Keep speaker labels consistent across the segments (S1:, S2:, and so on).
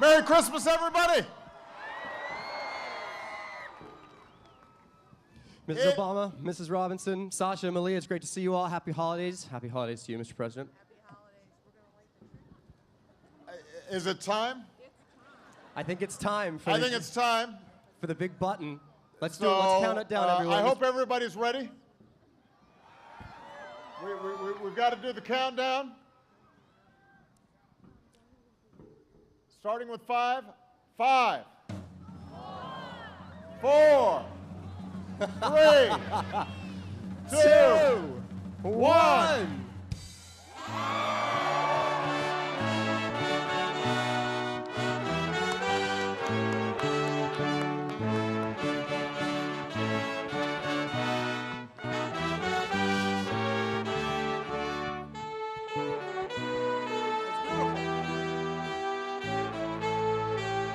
S1: Merry Christmas, everybody.
S2: Mrs. Obama, Mrs. Robinson, Sasha, Malia, it's great to see you all. Happy holidays. Happy holidays to you, Mr. President.
S3: Happy holidays.
S1: Is it time?
S2: I think it's time for,
S1: It's time.
S2: for the big button. Let's
S1: So,
S2: do it. Let's count it down, everyone.
S1: I hope everybody's ready. We've got to do the countdown. Starting with 5. 5. 4. 3. 2. 1.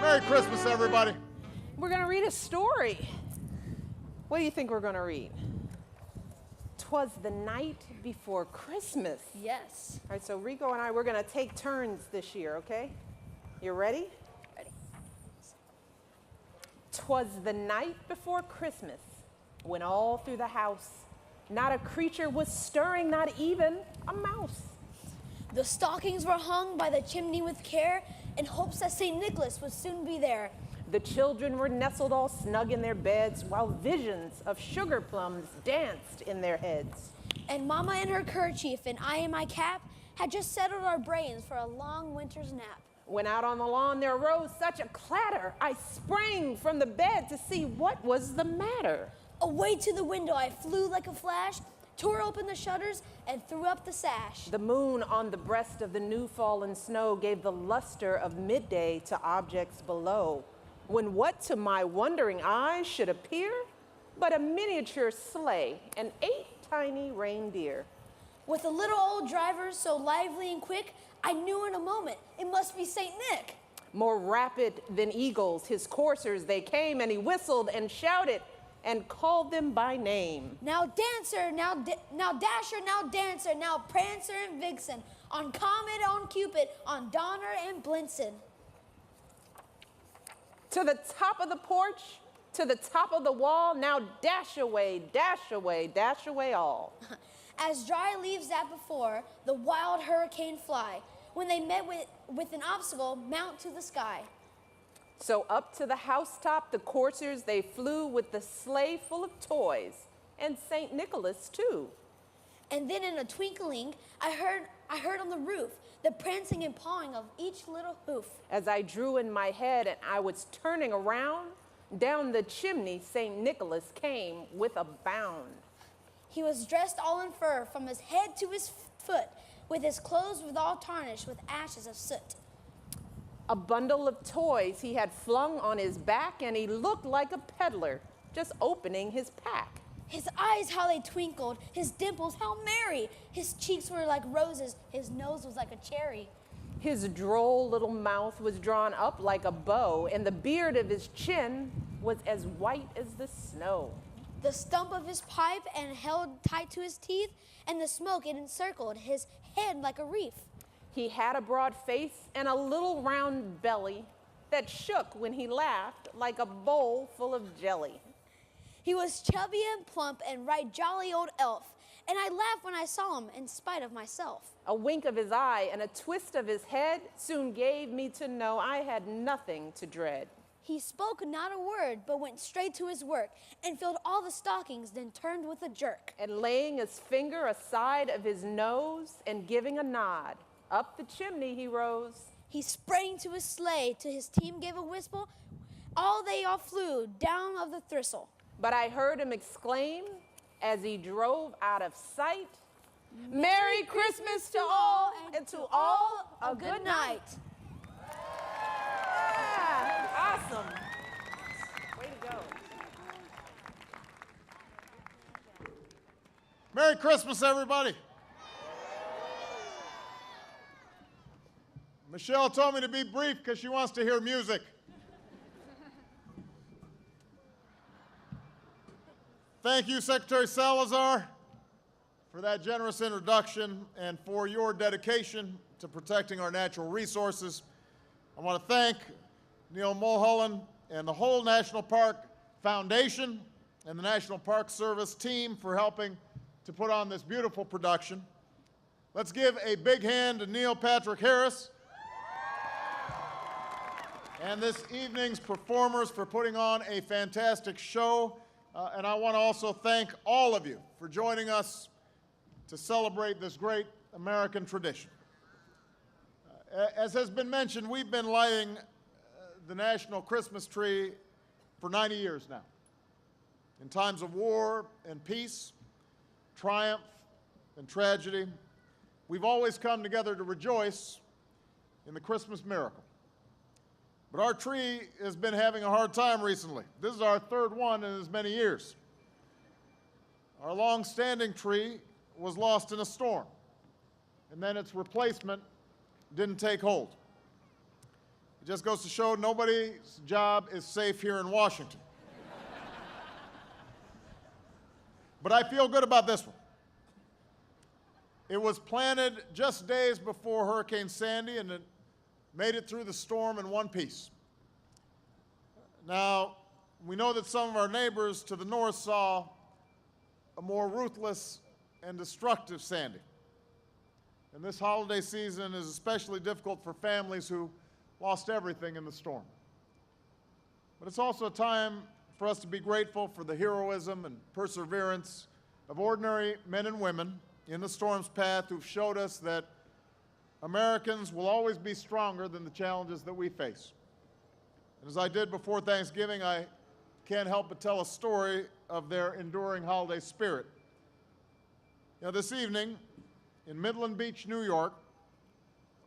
S1: Merry Christmas, everybody.
S3: We're going to read a story. What do you think we're going to read? 'Twas the night before Christmas.
S4: Yes.
S3: All right, so Rico and I, we're going to take turns this year, okay? You ready?
S4: Ready.
S3: 'Twas the night before Christmas, when all through the house, not a creature was stirring, not even a mouse.
S4: The stockings were hung by the chimney with care in hopes that St. Nicholas would soon be there.
S3: The children were nestled all snug in their beds, while visions of sugar plums danced in their heads.
S4: And Mama in her kerchief and I in my cap had just settled our brains for a long winter's nap.
S3: When out on the lawn there arose such a clatter, I sprang from the bed to see what was the matter.
S4: Away to the window I flew like a flash, tore open the shutters, and threw up the sash.
S3: The moon on the breast of the new fallen snow gave the luster of midday to objects below, when what to my wondering eyes should appear but a miniature sleigh and 8 tiny reindeer.
S4: With a little old driver so lively and quick, I knew in a moment it must be St. Nick.
S3: More rapid than eagles, his coursers they came, and he whistled and shouted and called them by name.
S4: Now Dancer, now Dasher, now Dancer, now Prancer and Vixen, on Comet, on Cupid, on Donner and Blitzen.
S3: To the top of the porch, to the top of the wall, now dash away, dash away, dash away all.
S4: As dry leaves that before, the wild hurricane fly. When they met with an obstacle, mount to the sky.
S3: So up to the housetop the coursers they flew with the sleigh full of toys, and St. Nicholas too.
S4: And then in a twinkling, I heard on the roof the prancing and pawing of each little hoof.
S3: As I drew in my head and I was turning around, down the chimney St. Nicholas came with a bound.
S4: He was dressed all in fur from his head to his foot, with his clothes withal tarnished with ashes of soot.
S3: A bundle of toys he had flung on his back, and he looked like a peddler just opening his pack.
S4: His eyes, how they twinkled, his dimples, how merry. His cheeks were like roses, his nose was like a cherry.
S3: His droll little mouth was drawn up like a bow, and the beard of his chin was as white as the snow.
S4: The stump of his pipe and held tight to his teeth, and the smoke it encircled his head like a reef.
S3: He had a broad face and a little round belly that shook when he laughed like a bowl full of jelly.
S4: He was chubby and plump and right jolly old elf, and I laughed when I saw him in spite of myself.
S3: A wink of his eye and a twist of his head soon gave me to know I had nothing to dread.
S4: He spoke not a word, but went straight to his work, and filled all the stockings, then turned with a jerk.
S3: And laying his finger aside of his nose and giving a nod, up the chimney he rose.
S4: He sprang to his sleigh, to his team gave a whistle. They all flew down of the thistle.
S3: But I heard him exclaim as he drove out of sight, Merry Christmas to all, and to all a good night. Yeah, awesome. Way to go.
S1: Merry Christmas, everybody. Michelle told me to be brief because she wants to hear music. Thank you, Secretary Salazar, for that generous introduction and for your dedication to protecting our natural resources. I want to thank Neil Mulholland and the whole National Park Foundation and the National Park Service team for helping to put on this beautiful production. Let's give a big hand to Neil Patrick Harris and this evening's performers for putting on a fantastic show. And I want to also thank all of you for joining us to celebrate this great American tradition. As has been mentioned, we've been lighting the national Christmas tree for 90 years now. In times of war and peace, triumph and tragedy, we've always come together to rejoice in the Christmas miracle. But our tree has been having a hard time recently. This is our third one in as many years. Our long-standing tree was lost in a storm, and then its replacement didn't take hold. It just goes to show nobody's job is safe here in Washington. But I feel good about this one. It was planted just days before Hurricane Sandy, and it made it through the storm in one piece. Now, we know that some of our neighbors to the north saw a more ruthless and destructive Sandy. And this holiday season is especially difficult for families who lost everything in the storm. But it's also a time for us to be grateful for the heroism and perseverance of ordinary men and women in the storm's path who've showed us that Americans will always be stronger than the challenges that we face. And as I did before Thanksgiving, I can't help but tell a story of their enduring holiday spirit. This evening in Midland Beach, New York,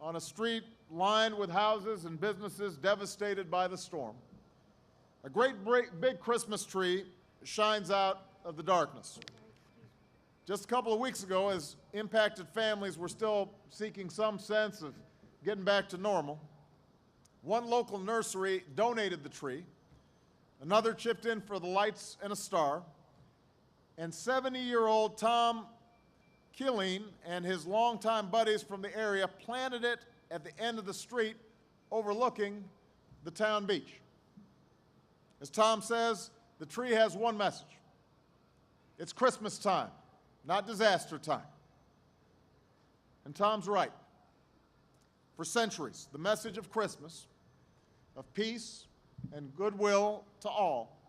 S1: on a street lined with houses and businesses devastated by the storm, a great big Christmas tree shines out of the darkness. Just a couple of weeks ago, as impacted families were still seeking some sense of getting back to normal, one local nursery donated the tree, another chipped in for the lights and a star, and 70-year-old Tom Killeen and his longtime buddies from the area planted it at the end of the street overlooking the town beach. As Tom says, the tree has one message. It's Christmas time, not disaster time. And Tom's right. For centuries, the message of Christmas, of peace and goodwill to all,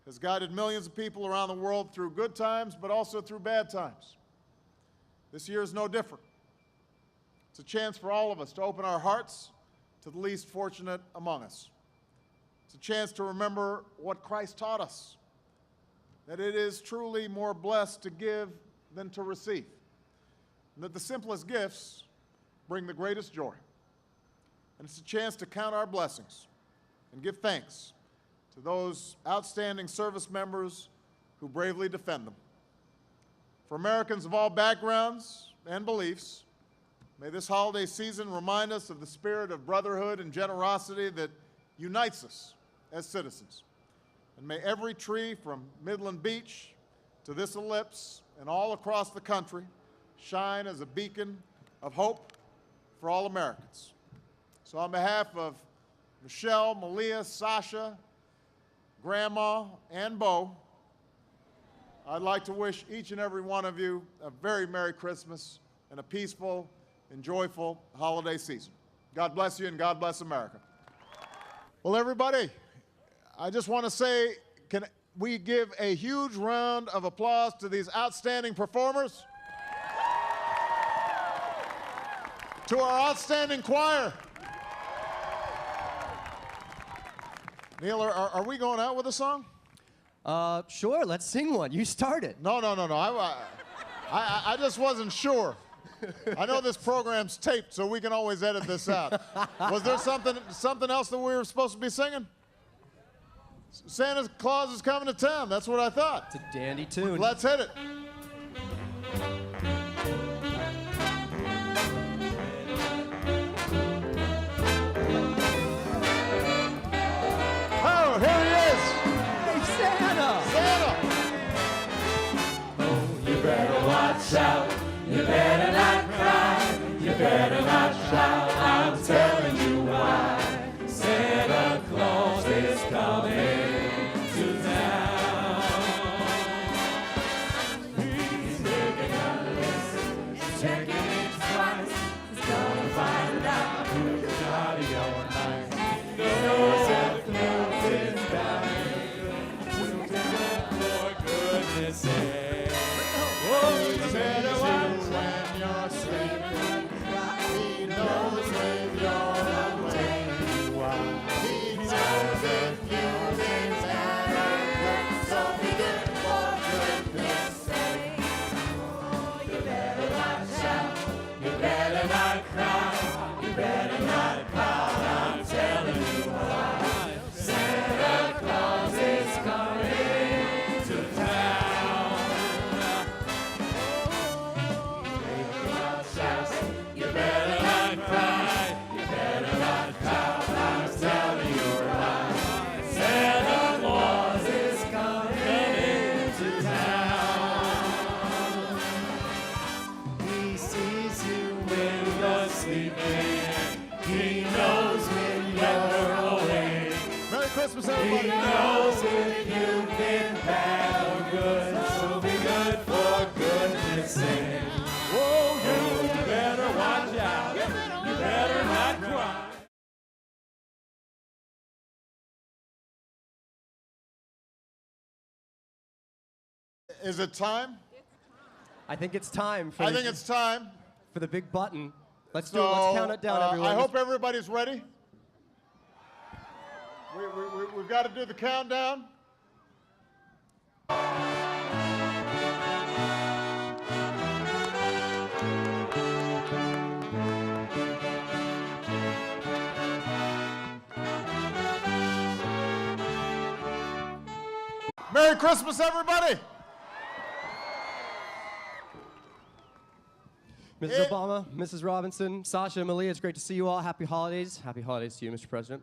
S1: has guided millions of people around the world through good times, but also through bad times. This year is no different. It's a chance for all of us to open our hearts to the least fortunate among us. It's a chance to remember what Christ taught us, that it is truly more blessed to give than to receive, and that the simplest gifts bring the greatest joy. And it's a chance to count our blessings and give thanks to those outstanding service members who bravely defend them. For Americans of all backgrounds and beliefs, may this holiday season remind us of the spirit of brotherhood and generosity that unites us as citizens. And may every tree from Midland Beach to this Ellipse and all across the country shine as a beacon of hope for all Americans. So on behalf of Michelle, Malia, Sasha, Grandma, and Bo, I'd like to wish each and every one of you a very Merry Christmas and a peaceful and joyful holiday season. God bless you and God bless America. Well, everybody, I just want to say, can we give a huge round of applause to these outstanding performers? To our outstanding choir. Neil, are we going out with a song?
S2: Sure, let's sing one. You started.
S1: No. I just wasn't sure. I know this program's taped, so we can always edit this out. Was there something else that we were supposed to be singing? Santa Claus is coming to town. That's what I thought.
S2: It's a dandy tune.
S1: Let's hit it. Oh, here he is.
S2: Hey, Santa!
S1: Santa.
S5: Oh, you better watch out. You better not cry. You better not shout. I'm telling you why. is coming to town. He's making a list, he's checking it twice. He's gonna find out who's naughty or nice. He knows if news is coming for goodness sake. Oh, you better watch when you're sleeping. He knows when you're awake. He knows if you've been bad, so be good for goodness sake. Oh, you better watch out. You better not cry. You better not pout. I'm telling you why. Santa Claus is coming to town. You better not cry, you better not pout, I'm telling you why. Santa Claus is coming to town. He sees you when you're sleeping, he knows when you're awake.
S1: Merry Christmas,
S5: He
S1: everybody.
S5: knows if you've been bad or good, so be good for goodness sake. Whoa, you better watch out. You better not cry.
S1: Is it time?
S2: I think it's time for,
S1: I think it's time.
S2: for the big button. Let's do
S1: So,
S2: it. Let's count it down, everyone.
S1: I hope everybody's ready. We've got to do the countdown. Merry Christmas, everybody.
S2: Mrs. Obama, Mrs. Robinson, Sasha, Malia, it's great to see you all. Happy holidays. Happy holidays to you, Mr. President.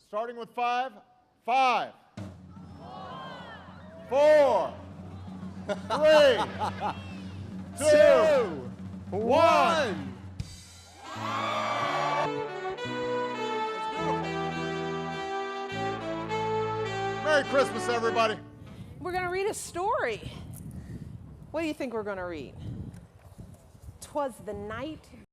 S1: Starting with 5. 5, 4, 3, 2, 1. Merry Christmas, everybody.
S3: We're going to read a story. What do you think we're going to read? 'Twas the night